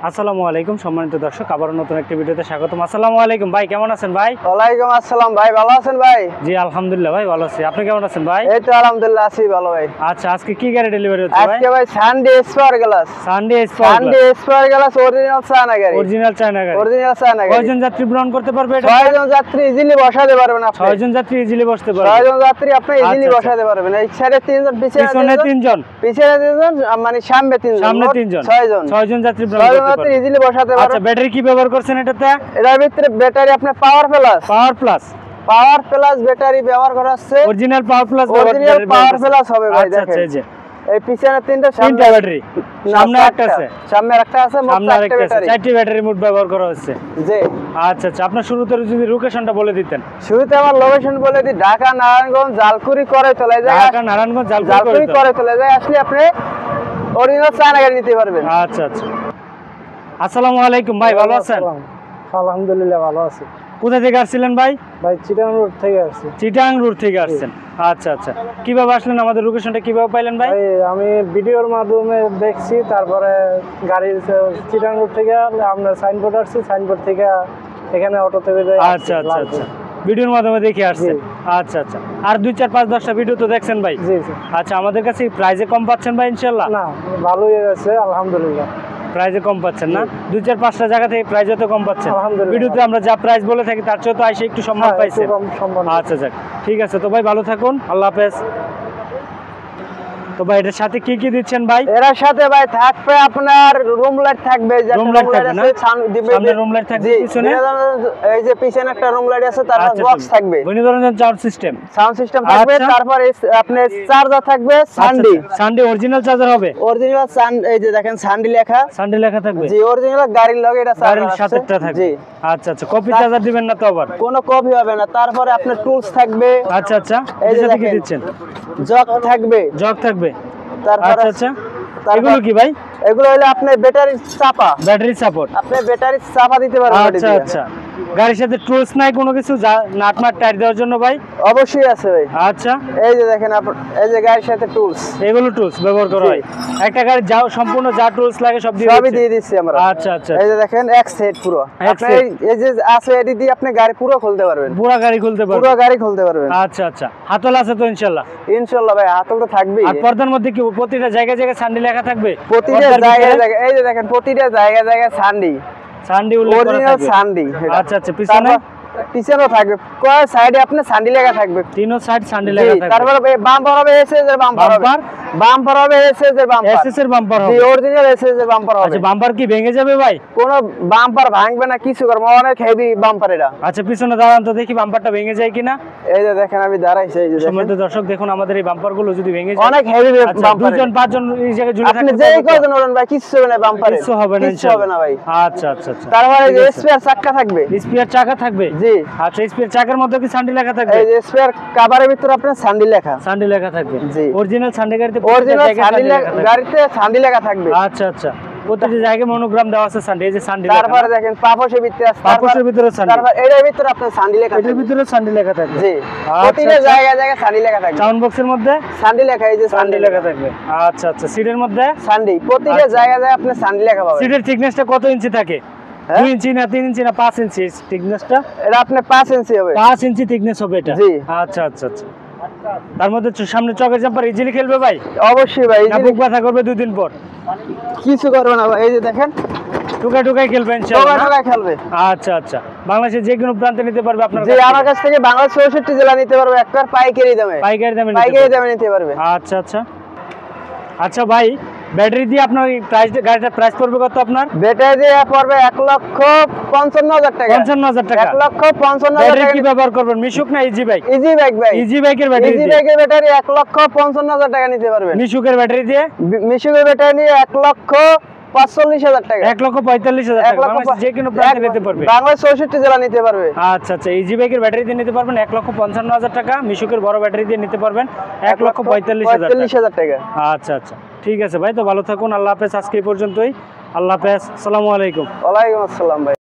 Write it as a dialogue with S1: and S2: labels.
S1: আসসালামু আলাইকুম সম্মানিত দর্শক, আবার নতুন একটি ভিডিওতে স্বাগতম। আসসালামু আলাইকুম ভাই, কেমন আছেন ভাই?
S2: ওয়ালাইকুম আসসালাম ভাই, ভালো আছেন ভাই?
S1: জি আলহামদুলিল্লাহ ভাই ভালো আছি, আপনি কেমন আছেন ভাই?
S2: এই তো আলহামদুলিল্লাহ আছি ভালো ভাই।
S1: আচ্ছা, আজকে কি গাড়ি ডেলিভারি হচ্ছে ভাই?
S2: আজকে ভাই Sunday spare glass.
S1: Sunday
S2: spare glass original China গাড়ি।
S1: অরিজিনাল চায়না গাড়ি।
S2: অরিজিনাল চায়না গাড়ি।
S1: কয়জন যাত্রী গ্রহণ করতে পারবে এটা?
S2: 6 জন যাত্রী ইজিলি বসাতে পারবেন আপনি।
S1: 6 জন যাত্রী ইজিলি বসতে পারবে।
S2: 6 জন যাত্রী আপনি ইজিলি বসাতে পারবেন। এই সাইডে 3 জন, পিছনে 3 জন। পিছনে 3 জন, মানে সামনে 3 জন।
S1: সামনে 3 জন।
S2: 6 জন।
S1: 6 জন যাত্রী গ্রহণ
S2: 6
S1: করতে
S2: জন যাত্রী
S1: পারবে।
S2: ইজিলি বসাতে পারবেন।
S1: আচ্ছা, ব্যাটারি কি ব্যবহার করছেন এটাতে?
S2: এটার ভিতরে ব্যাটারি আপনার power plus. Power plus battery ব্যবহার করা আছে।
S1: Original power plus.
S2: Original power plus হবে ভাই।
S1: আচ্ছা
S2: দেখেন
S1: এই যে
S2: এই পিছনে 3টা,
S1: সামনে ব্যাটারি, সামনে একটা আছে,
S2: সামনে একটা আছে, মোট 4টা ব্যাটারি।
S1: 4টি ব্যাটারি মোট ব্যবহার করা হচ্ছে।
S2: জি
S1: আচ্ছা আচ্ছা, আপনার শুরুতে যদি লোকেশনটা বলে দিতেন।
S2: শুরুতে আমার লোকেশন বলে দিই, ঢাকা নারায়ণগঞ্জ জালকুড়ি করে চলে যায়।
S1: ঢাকা নারায়ণগঞ্জ
S2: জালকুড়ি করে চলে যায়, আসলে আপনি অরিজিনাল চায়না গাড়ি নিতে পারবেন।
S1: আচ্ছা আচ্ছা। আসসালামু আলাইকুম ভাই, ভালো আছেন?
S2: আলহামদুলিল্লাহ ভালো আছি।
S1: কোথা থেকে আসছিলেন ভাই?
S2: ভাই চিটাং রোড থেকে আসছি।
S1: চিটাং রোড থেকে আসছেন। আচ্ছা আচ্ছা, কিভাবে আসলেন, আমাদের লোকেশনটা কিভাবে পাইলেন ভাই?
S2: আমি ভিডিওর মাধ্যমে দেখছি, তারপরে গাড়ি চিটাং রোড থেকে আমরা সাইনবোর্ড আসছি, সাইনবোর্ড থেকে এখানে অটো থেকে যাই।
S1: আচ্ছা আচ্ছা আচ্ছা, ভিডিওর মাধ্যমে দেখে আসছেন। আচ্ছা আচ্ছা, আর 2 4 5 10টা ভিডিও তো দেখছেন ভাই?
S2: জি।
S1: আচ্ছা, আমাদের কাছে প্রাইজে কম পাচ্ছেন ভাই ইনশাআল্লাহ?
S2: না, ভালোই আছে আলহামদুলিল্লাহ।
S1: প্রাইজে কম পাচ্ছেন না? 2 4 5টা জায়গা থেকে প্রাইজে তো কম পাচ্ছেন। ভিডিওতে আমরা যা প্রাইস বলে থাকি তার চেয়ে তো আইসে একটু সম্মান পাইছেন। আচ্ছা যাক, ঠিক আছে। তো ভাই ভালো থাকুন, আল্লাহ হাফেজ। তো ভাই এটার সাথে কি কি দিচ্ছেন ভাই?
S2: এর সাথে ভাই থাকবে আপনার রুম লাইট থাকবে, যে
S1: রুম লাইট থাকবে না? সামনে রুম লাইট থাকবে, পিছনে
S2: এই যে পিছনে একটা রুম লাইট আছে, তারপর বক্স থাকবে,
S1: বিনোদনের সাউন্ড সিস্টেম
S2: থাকবে। তারপর আপনি চার্জার থাকবে, সানডি
S1: অরিজিনাল চার্জার হবে।
S2: অরিজিনাল এই যে দেখেন সানডি লেখা
S1: থাকবে।
S2: জি, অরিজিনাল গাড়ির লগে এটা
S1: গাড়ির সাথেটা থাকবে। জি আচ্ছা আচ্ছা, কপি চার্জার দিবেন না তো আবার?
S2: কোনো কপি হবে না। তারপরে আপনার টুলস থাকবে।
S1: আচ্ছা আচ্ছা,
S2: এই যে
S1: কি দিচ্ছেন?
S2: জগ থাকবে।
S1: আচ্ছা আচ্ছা, এগুলো কি ভাই?
S2: এগুলো হলো আপনার ব্যাটারি সাপোর্ট। আপনি ব্যাটারি চাপা দিতে পারবেন।
S1: আচ্ছা আচ্ছা, গাড়ির সাথে টুলস নাই কোনো কিছু, নাট মাট টায়ার দেওয়ার জন্য ভাই?
S2: অবশ্যই আছে ভাই।
S1: আচ্ছা,
S2: এই যে দেখেন এই যে গাড়ির সাথে টুলস,
S1: এগুলো টুলস ব্যবহার করা হয়। একটা গাড়ি সম্পূর্ণ যা টুলস লাগে সবই
S2: দিয়ে দিচ্ছি আমরা।
S1: আচ্ছা আচ্ছা,
S2: এই যে দেখেন এক সেট পুরো। আপনি এই যে আছে এডি দিয়ে আপনি গাড়ি পুরো খুলতে পারবেন।
S1: পুরো গাড়ি খুলতে পারবেন। আচ্ছা আচ্ছা, হাতল আছে তো ইনশাআল্লাহ?
S2: ইনশাআল্লাহ ভাই, হাতল তো থাকবেই।
S1: আর পর্দার মধ্যে কি প্রতিটা জায়গায় সানডি লেখা থাকবে?
S2: প্রতিটা জায়গায় এই যে দেখেন প্রতিটা জায়গায় সানডি অরিজিনাল সানডি।
S1: আচ্ছা আচ্ছা, পিছনেও
S2: থাকবে, কয় সাইডে আপনি সানডি লেখা থাকবে,
S1: তিনও সাইড সানডি লেখা থাকবে।
S2: তারপর বাম্পার হবে, এসএস এর বাম্পার হবে,
S1: এসএস এর বাম্পার হবে,
S2: অরিজিনাল এসএস এর বাম্পার হবে।
S1: আচ্ছা, বাম্পার কি ভেঙে যাবে ভাই?
S2: কোন বাম্পার ভাঙবে না, কিছু করবে, অনেক হেভি বাম্পার এটা।
S1: আচ্ছা, পিছনে দাঁড়ান তো দেখি বাম্পারটা ভেঙে যায় কিনা।
S2: এই যে দেখেন আমি দাঁড়াইছি, এই যে
S1: সম্মানিত দর্শক দেখুন, আমাদের এই বাম্পার গুলো যদি ভেঙে যায়,
S2: অনেক হেভি বাম্পার।
S1: 2 জন 5 জন এই জায়গায় ঝুলে
S2: আপনি যেই কয়জন ওড়েন ভাই, কিছু হবে না বাম্পারে,
S1: কিছু হবে না,
S2: কিছু হবে না ভাই।
S1: আচ্ছা আচ্ছা আচ্ছা,
S2: তারপরে এই যে স্পেয়ার চাকা থাকবে।
S1: স্পেয়ার চাকা থাকবে?
S2: জি।
S1: আচ্ছা, স্পেয়ার চাকার মধ্যে কি সানডি লেখা থাকবে?
S2: এই যে স্পেয়ার কভারের ভিতর আপনার সানডি লেখা
S1: থাকবে।
S2: জি,
S1: অরিজিনাল সানডি গাড়িতে
S2: গাড়িতে সানডি লেখা থাকবে।
S1: আচ্ছা আচ্ছা, প্রতিটা জায়গায় মনোগ্রাম দেওয়া আছে সানডি, এই যে সানডি।
S2: তারপরে দেখেন পাপোশের ভিতরে আছে,
S1: পাপোশের ভিতরে সানডি,
S2: তারপর এর ভিতরে আপনার সানডি লেখা,
S1: এর ভিতরে সানডি লেখা থাকবে।
S2: জি, প্রতিটা জায়গায় সানডি লেখা থাকবে।
S1: সাউন্ড বক্সের মধ্যে
S2: সানডি লেখা, এই যে
S1: সানডি লেখা থাকবে। আচ্ছা আচ্ছা, সিটের মধ্যে
S2: সানডি, প্রতিটা জায়গায় আপনি সানডি লেখা পাবেন।
S1: সিটের থিকনেসটা কত ইঞ্চি থাকে? 2 ইঞ্চি না 3 ইঞ্চি না 5 ইঞ্চি থিকনেসটা?
S2: এটা আপনি 5 ইঞ্চি হবে।
S1: 5 ইঞ্চি থিকনেস হবে এটা?
S2: জি।
S1: আচ্ছা আচ্ছা আচ্ছা, তার মধ্যে সামনে চকের জাম্পার ইজিলি খেলবে ভাই?
S2: অবশ্যই ভাই,
S1: না বুক ব্যথা করবে 2 দিন পর?
S2: কিছু করবে না ভাই, এই যে দেখেন
S1: টুকাই খেলবে ইনশাআল্লাহ।
S2: টুকাই খেলবে।
S1: আচ্ছা আচ্ছা, বাংলাদেশের যে কোনো প্রান্তে নিতে পারবে আপনার কাছে?
S2: জি, আমার কাছ থেকে বাংলাদেশ 64 জেলা নিতে পারবে, একবার পাইকারি দামে নিতে পারবে।
S1: আচ্ছা আচ্ছা আচ্ছা ভাই, ব্যাটারি দিয়ে আপনার গাড়িটার প্রাইস পড়বে কত? আপনার
S2: ব্যাটারি দিয়ে পড়বে 1,55,000 টাকা।
S1: 55,000 টাকা?
S2: 1,55,000 টাকা।
S1: কি ব্যবহার করবেন, মিশুক না ইজি বাইক?
S2: ইজি বাইক ভাই,
S1: ইজি বাইকের ব্যাটারি,
S2: ইজি বাইকের ব্যাটারি 1,55,000 টাকা নিতে পারবেন।
S1: মিশুকের ব্যাটারি দিয়ে?
S2: মিশুকের ব্যাটারি নিয়ে 1,45,000 টাকা।
S1: 1,45,000 টাকা বাংলাদেশ যে কোনো প্রান্তে নিতে পারবে?
S2: বাংলাদেশ 64 জেলা নিতে পারবে।
S1: আচ্ছা আচ্ছা, ইজি বাইকের ব্যাটারি দিয়ে নিতে পারবেন 1,55,000 টাকা, মিশুকের বড় ব্যাটারি দিয়ে নিতে পারবেন 1,45,000
S2: টাকা।
S1: আচ্ছা আচ্ছা, ঠিক আছে ভাই, তো ভালো থাকুন, আল্লাহ হাফেজ। আজকে এই পর্যন্তই, আল্লাহ হাফেজ, আসসালামু আলাইকুম।
S2: ওয়ালাইকুম আসসালাম ভাই।